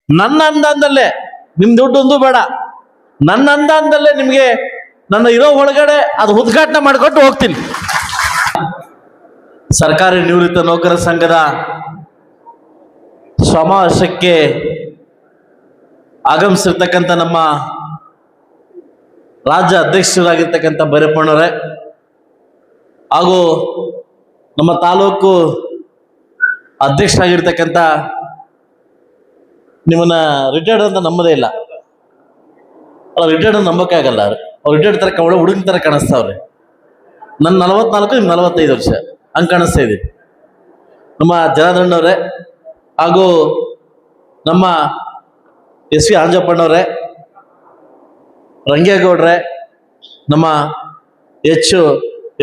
ನನ್ನ ಅನುದಾನದಲ್ಲೇ, ನಿಮ್ ದುಡ್ಡು ಒಂದು ಬೇಡ, ನನ್ನ ಅನುದಾನದಲ್ಲೇ ನಿಮ್ಗೆ ನನ್ನ ಇರೋ ಒಳಗಡೆ ಅದು ಉದ್ಘಾಟನೆ ಮಾಡಿಕೊಟ್ಟು ಹೋಗ್ತೀನಿ. ಸರ್ಕಾರಿ ನಿವೃತ್ತ ನೌಕರ ಸಂಘದ ಸಮಾವೇಶಕ್ಕೆ ಆಗಮಿಸಿರ್ತಕ್ಕಂಥ ನಮ್ಮ ರಾಜ್ಯ ಅಧ್ಯಕ್ಷರಾಗಿರ್ತಕ್ಕಂಥ ಭೈರಪ್ಪಣ್ಣವರೇ ಹಾಗೂ ನಮ್ಮ ತಾಲೂಕು ಅಧ್ಯಕ್ಷರಾಗಿರ್ತಕ್ಕಂಥ, ನಿಮ್ಮನ್ನ ರಿಟೈರ್ಡ್ ಅಂತ ನಂಬದೇ ಇಲ್ಲ, ರಿಟೈರ್ಡ್ ನಂಬಕ್ಕೆ ಆಗಲ್ಲ. ಅವ್ರು ರಿಟೈರ್ಡ್ ತರ ಹುಡುಗನ ತರ ಕಾಣಿಸ್ತಾವ್ರೆ. ನನ್ನ 44, ನಿಮ್ಗೆ 45 ವರ್ಷ ಹಂಗೆ ಕಾಣಿಸ್ತಾ ಇದೆ. ನಮ್ಮ ಜನಾರ್ದನವರೇ ಹಾಗೂ ನಮ್ಮ SV ಆಂಜಪ್ಪಣ್ಣವರೇ, ರಂಗೇಗೌಡ್ರೆ, ನಮ್ಮ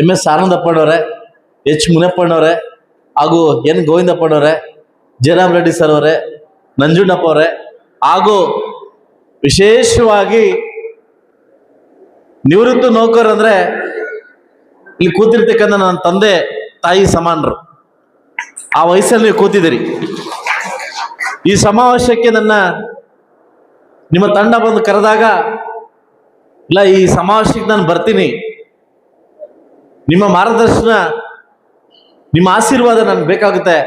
MS ಆನಂದಪ್ಪಣ್ಣವರೇ, ಮುನಿಯಪ್ಪಣ್ಣವರೇ ಹಾಗೂ N ಗೋವಿಂದಪ್ಪಣ್ಣವರೇ, ಜಯರಾಮ್ ರೆಡ್ಡಿ ಸರ್ ಅವರೇ, ನಂಜುಂಡಪ್ಪ ಅವರೇ ಹಾಗೂ ವಿಶೇಷವಾಗಿ ನಿವೃತ್ತ ನೌಕರ ಅಂದ್ರೆ ಇಲ್ಲಿ ಕೂತಿರ್ತಕ್ಕಂಥ ನನ್ನ ತಂದೆ ತಾಯಿ ಸಮಾನರು. ಆ ವಯಸ್ಸಲ್ಲಿ ನೀವು ಕೂತಿದ್ದೀರಿ. ಈ ಸಮಾವೇಶಕ್ಕೆ ನಿಮ್ಮ ತಂಡ ಬಂದು ಕರೆದಾಗ, ಇಲ್ಲ ಈ ಸಮಾವೇಶಕ್ಕೆ ನಾನು ಬರ್ತೀನಿ, ನಿಮ್ಮ ಮಾರ್ಗದರ್ಶನ, ನಿಮ್ಮ ಆಶೀರ್ವಾದ ನನ್ಗೆ ಬೇಕಾಗುತ್ತೆ.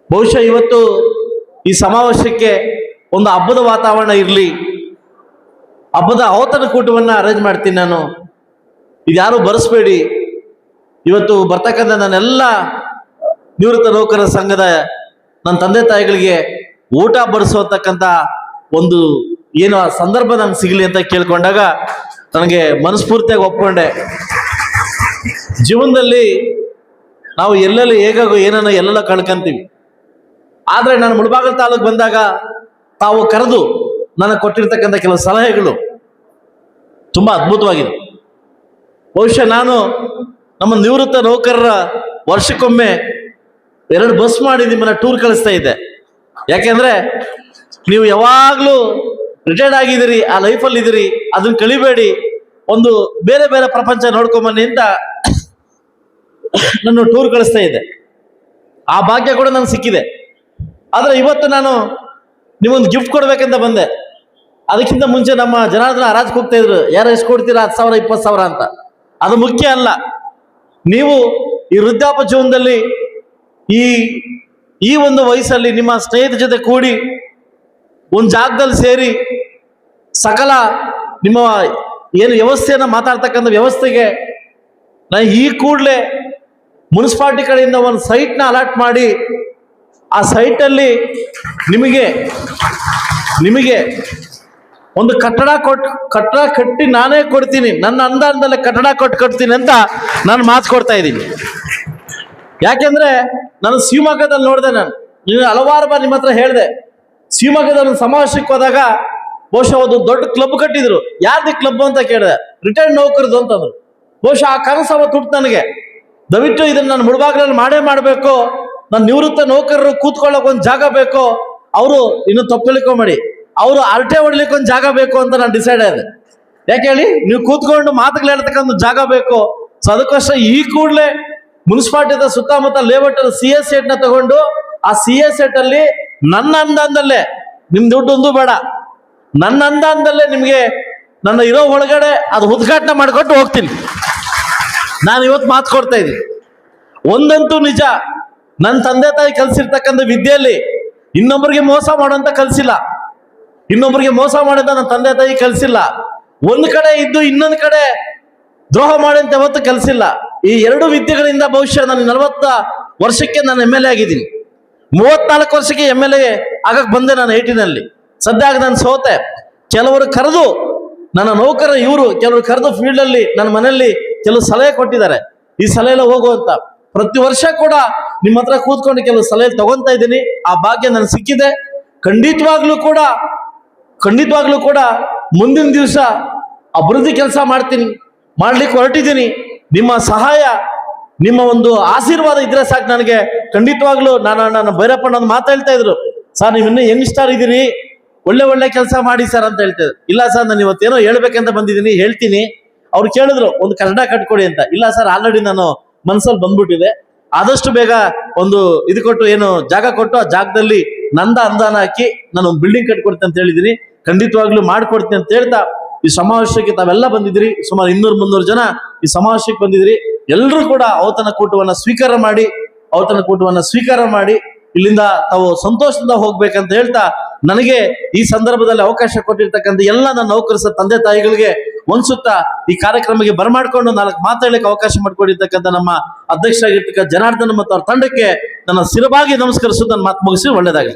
ಬಹುಶಃ ಇವತ್ತು ಈ ಸಮಾವೇಶಕ್ಕೆ ಒಂದು ಹಬ್ಬದ ವಾತಾವರಣ ಇರಲಿ, ಹಬ್ಬದ ಔತಣ ಕೂಟವನ್ನ ಅರೇಂಜ್ ಮಾಡ್ತೀನಿ ನಾನು, ಇದ್ಯಾರು ಬರೆಸ್ಬೇಡಿ. ಇವತ್ತು ಬರ್ತಕ್ಕಂಥ ನನ್ನೆಲ್ಲ ನಿವೃತ್ತ ನೌಕರರ ಸಂಘದ ನನ್ನ ತಂದೆ ತಾಯಿಗಳಿಗೆ ಊಟ ಬಡಿಸುವಂತಕ್ಕಂಥ ಒಂದು ಏನು ಸಂದರ್ಭ ನಂಗೆ ಸಿಗಲಿ ಅಂತ ಕೇಳ್ಕೊಂಡಾಗ ನನಗೆ ಮನಸ್ಫೂರ್ತಿಯಾಗಿ ಒಪ್ಕೊಂಡೆ. ಜೀವನದಲ್ಲಿ ನಾವು ಎಲ್ಲೆಲ್ಲಿ ಹೇಗಾಗೋ ಏನನ್ನ ಎಲ್ಲೆಲ್ಲ ಕಳ್ಕೊಂತೀವಿ. ಆದ್ರೆ ನಾನು ಮುಳಬಾಗಿಲು ತಾಲೂಕು ಬಂದಾಗ ತಾವು ಕರೆದು ನನಗೆ ಕೊಟ್ಟಿರ್ತಕ್ಕಂಥ ಕೆಲವು ಸಲಹೆಗಳು ತುಂಬಾ ಅದ್ಭುತವಾಗಿದೆ. ಬಹುಶಃ ನಾನು ನಮ್ಮ ನಿವೃತ್ತ ನೌಕರರ ವರ್ಷಕ್ಕೊಮ್ಮೆ 2 ಬಸ್ ಮಾಡಿ ನಿಮ್ಮನ್ನ ಟೂರ್ ಕಳಿಸ್ತಾ ಇದ್ದೆ. ಯಾಕೆಂದ್ರೆ ನೀವು ಯಾವಾಗ್ಲೂ ರಿಟೈರ್ಡ್ ಆಗಿದ್ದೀರಿ, ಆ ಲೈಫಲ್ಲಿ ಇದ್ದೀರಿ, ಅದನ್ನ ಕಳಿಬೇಡಿ, ಒಂದು ಬೇರೆ ಬೇರೆ ಪ್ರಪಂಚ ನೋಡ್ಕೊಂಬನ್ನಿ ಅಂತ ನನ್ನ ಟೂರ್ ಕಳಿಸ್ತಾ ಇದ್ದೆ. ಆ ಭಾಗ್ಯ ಕೂಡ ನನಗೆ ಸಿಕ್ಕಿದೆ. ಆದ್ರೆ ಇವತ್ತು ನಾನು ನಿಮ್ಮೊಂದು ಗಿಫ್ಟ್ ಕೊಡ್ಬೇಕಂತ ಬಂದೆ. ಅದಕ್ಕಿಂತ ಮುಂಚೆ ನಮ್ಮ ಜನಾರ್ದನ ಹರಾಜ್ ಹೋಗ್ತಾ ಇದ್ರು, ಯಾರು ಎಷ್ಟು ಕೊಡ್ತೀರಾ, 10,000 20,000 ಅಂತ. ಅದು ಮುಖ್ಯ ಅಲ್ಲ. ನೀವು ಈ ವೃದ್ಧಾಪ್ಯ ಜೀವನದಲ್ಲಿ ಈ ಒಂದು ವಯಸ್ಸಲ್ಲಿ ನಿಮ್ಮ ಸ್ನೇಹಿತರ ಜೊತೆ ಕೂಡಿ ಒಂದು ಜಾಗದಲ್ಲಿ ಸೇರಿ ಸಕಲ ನಿಮ್ಮ ಏನು ವ್ಯವಸ್ಥೆಯನ್ನ ಮಾತಾಡ್ತಕ್ಕಂಥ ವ್ಯವಸ್ಥೆಗೆ ನಾನು ಈ ಕೂಡಲೇ ಮುನ್ಸಿಪಾಲಿಟಿ ಕಡೆಯಿಂದ ಒಂದು ಸೈಟ್ನ ಅಲಾಟ್ ಮಾಡಿ, ಆ ಸೈಟಲ್ಲಿ ನಿಮಗೆ ಒಂದು ಕಟ್ಟಡ ಕಟ್ಟಿ ನಾನೇ ಕೊಡ್ತೀನಿ, ನನ್ನ ಅನುದಾನದಲ್ಲೇ ಕಟ್ಟಡ ಕಟ್ತೀನಿ ಅಂತ ನಾನು ಮಾತು ಕೊಡ್ತಾ ಇದ್ದೀನಿ. ಯಾಕೆಂದ್ರೆ ನಾನು ಶಿವಮೊಗ್ಗದಲ್ಲಿ ನೋಡಿದೆ. ನೀವು ಹಲವಾರು ಬಾರಿ ನಿಮ್ಮ ಹತ್ರ ಹೇಳಿದೆ. ಶಿವಮೊಗ್ಗದಲ್ಲಿ ಒಂದು ಸಮಾವೇಶಕ್ಕೆ ಹೋದಾಗ ಬಹುಶಃ ಒಂದು ದೊಡ್ಡ ಕ್ಲಬ್ ಕಟ್ಟಿದ್ರು. ಯಾರ್ದು ಕ್ಲಬ್ ಅಂತ ಕೇಳಿದೆ, ರಿಟೈರ್ಡ್ ನೌಕರದು ಅಂತಂದ್ರು. ಬಹುಶಃ ಆ ಕನಸು ಅವತ್ತು ಹುಟ್ಟು ನನಗೆ. ದಯವಿಟ್ಟು ಇದನ್ನ ನಾನು ಮುಳಬಾಗಿಲಲ್ಲಿ ಮಾಡಬೇಕು. ನನ್ನ ನಿವೃತ್ತ ನೌಕರರು ಕೂತ್ಕೊಳ್ಳೋಕೆ ಒಂದು ಜಾಗ ಬೇಕು, ಅವರು ಇನ್ನು ತಪ್ಪಲಿಕೊಂಬೇಡಿ, ಅವರು ಅರಟೆ ಹೊಡ್ಲಿಕ್ಕೆ ಒಂದು ಜಾಗ ಬೇಕು ಅಂತ ನಾನು ಡಿಸೈಡ್ ಆದೆ. ಯಾಕೆ ಹೇಳಿ, ನೀವು ಕೂತ್ಕೊಂಡು ಮಾತುಗಳು ಹೇಳ್ತಕ್ಕಂಥ ಜಾಗ ಬೇಕು. ಸೊ ಅದಕ್ಕೋಸ್ಕರ ಈ ಕೂಡಲೇ ಮುನ್ಸಿಪಾಲಿಟಿ ಸುತ್ತಮುತ್ತ ಲೇಔಟ್ CS ಸೆಟ್ ನ ತಗೊಂಡು, ಆ CS ಸೆಟ್ ಅಲ್ಲಿ ನನ್ನ ಅನುದಾನದಲ್ಲೇ, ನಿಮ್ ದುಡ್ಡು ಒಂದು ಬೇಡ, ನನ್ನ ಅನುದಾನದಲ್ಲೇ ನಿಮ್ಗೆ ನನ್ನ ಇರೋ ಒಳಗಡೆ ಅದು ಉದ್ಘಾಟನೆ ಮಾಡಿಕೊಟ್ಟು ಹೋಗ್ತೀನಿ. ನಾನು ಇವತ್ತು ಮಾತು ಕೊಡ್ತಾ ಇದ್ದೀನಿ. ಒಂದಂತೂ ನಿಜ, ನನ್ನ ತಂದೆ ತಾಯಿ ಕಲ್ಸಿರ್ತಕ್ಕಂಥ ವಿದ್ಯೆಯಲ್ಲಿ ಇನ್ನೊಬ್ಬರಿಗೆ ಮೋಸ ಮಾಡೋಂತ ಕಲ್ಸಿಲ್ಲ, ಇನ್ನೊಬ್ಬರಿಗೆ ಮೋಸ ಮಾಡೋಂತ ನನ್ನ ತಂದೆ ತಾಯಿ ಕಲ್ಸಿಲ್ಲ. ಒಂದ್ ಕಡೆ ಇದ್ದು ಇನ್ನೊಂದು ಕಡೆ ದ್ರೋಹ ಮಾಡೋಂತ ಯಾವತ್ತು ಕಲ್ಸಿಲ್ಲ. ಈ 2 ವಿದ್ಯೆಗಳಿಂದ ಬಹುಶಃ ನಾನು 40 ವರ್ಷಕ್ಕೆ ನಾನು MLA ಆಗಿದ್ದೀನಿ. 34 ವರ್ಷಕ್ಕೆ MLA ಆಗಕ್ ಬಂದೆ ನಾನು 18ನಲ್ಲಿ. ಸದ್ಯ ನಾನು ಸೋತೆ. ಕೆಲವರು ಕರೆದು ನನ್ನ ನೌಕರ ಇವರು, ಕೆಲವರು ಕರೆದು ಫೀಲ್ಡ್ ಅಲ್ಲಿ ನನ್ನ ಮನೆಯಲ್ಲಿ ಕೆಲವು ಸಲಹೆ ಕೊಟ್ಟಿದ್ದಾರೆ, ಈ ಸಲಹೆ ಎಲ್ಲ ಹೋಗುವಂತ. ಪ್ರತಿ ವರ್ಷ ಕೂಡ ನಿಮ್ಮ ಹತ್ರ ಕೂತ್ಕೊಂಡು ಕೆಲವು ಸಲಹೆ ತಗೊಂತಾ ಇದ್ದೀನಿ. ಆ ಭಾಗ್ಯ ನನಗೆ ಸಿಕ್ಕಿದೆ. ಖಂಡಿತವಾಗ್ಲೂ ಕೂಡ ಮುಂದಿನ ದಿವಸ ಅಭಿವೃದ್ಧಿ ಕೆಲಸ ಮಾಡ್ಲಿಕ್ಕೆ ಹೊರಟಿದ್ದೀನಿ. ನಿಮ್ಮ ಸಹಾಯ, ನಿಮ್ಮ ಒಂದು ಆಶೀರ್ವಾದ ಇದ್ರೆ ಸಾಕು ನನಗೆ. ಖಂಡಿತವಾಗ್ಲೂ ನಾನು ಭೈರಪ್ಪಣ್ಣ ಮಾತಾಡ್ತಾ ಇದ್ರು, ಸರ್ ನೀವು ಇನ್ನೂ ಯಂಗ್ಸ್ಟಾರ್ ಇದ್ದೀರಿ, ಒಳ್ಳೆ ಕೆಲಸ ಮಾಡಿ ಸರ್ ಅಂತ ಹೇಳ್ತಿದ್ರು. ಇಲ್ಲ ಸರ್, ನಾನು ಇವತ್ತೇನೋ ಹೇಳ್ಬೇಕಂತ ಬಂದಿದ್ದೀನಿ, ಹೇಳ್ತೀನಿ. ಅವ್ರು ಕೇಳಿದ್ರು ಒಂದು ಕನ್ನಡ ಕಟ್ಕೊಡಿ ಅಂತ. ಇಲ್ಲ ಸರ್, ಆಲ್ರೆಡಿ ನಾನು ಮನ್ಸಲ್ಲಿ ಬಂದ್ಬಿಟ್ಟಿದೆ. ಆದಷ್ಟು ಬೇಗ ಒಂದು ಇದು ಕೊಟ್ಟು, ಏನು ಜಾಗ ಕೊಟ್ಟು, ಆ ಜಾಗದಲ್ಲಿ ನಂದ ಅನುದಾನ ಹಾಕಿ ನಾನು ಒಂದು ಬಿಲ್ಡಿಂಗ್ ಕಟ್ಕೊಡ್ತೀನಿ ಅಂತ ಹೇಳಿದ್ದೀನಿ. ಖಂಡಿತವಾಗ್ಲೂ ಮಾಡ್ಕೊಡ್ತೀನಿ ಅಂತ ಹೇಳ್ತಾ ಈ ಸಮಾವೇಶಕ್ಕೆ ತಾವೆಲ್ಲ ಬಂದಿದ್ರಿ. ಸುಮಾರು 200-300 ಜನ ಈ ಸಮಾವೇಶಕ್ಕೆ ಬಂದಿದ್ರಿ. ಎಲ್ಲರೂ ಕೂಡ ಔತಣ ಕೂಟವನ್ನ ಸ್ವೀಕಾರ ಮಾಡಿ ಇಲ್ಲಿಂದ ತಾವು ಸಂತೋಷದಿಂದ ಹೋಗ್ಬೇಕಂತ ಹೇಳ್ತಾ, ನನಗೆ ಈ ಸಂದರ್ಭದಲ್ಲಿ ಅವಕಾಶ ಕೊಟ್ಟಿರ್ತಕ್ಕಂಥ ಎಲ್ಲ ನನ್ನ ನೌಕರಸ ತಂದೆ ತಾಯಿಗಳಿಗೆ ಒಂದ್ಸುತ್ತಾ ಈ ಕಾರ್ಯಕ್ರಮಕ್ಕೆ ಬರಮಾಡ್ಕೊಂಡು 4 ಮಾತಾಡಲಿಕ್ಕೆ ಅವಕಾಶ ಮಾಡಿಕೊಟ್ಟಿರ್ತಕ್ಕಂಥ ನಮ್ಮ ಅಧ್ಯಕ್ಷರಾಗಿರ್ತಕ್ಕಂಥ ಜನಾರ್ದನ್ ಮತ್ತು ಅವ್ರ ತಂಡಕ್ಕೆ ನನ್ನ ಶಿರವಾಗಿ ನಮಸ್ಕರಿಸುವುದು ನನ್ನ ಮಾತು ಮುಗಿಸಿ ಒಳ್ಳೆಯದಾಗಲಿ.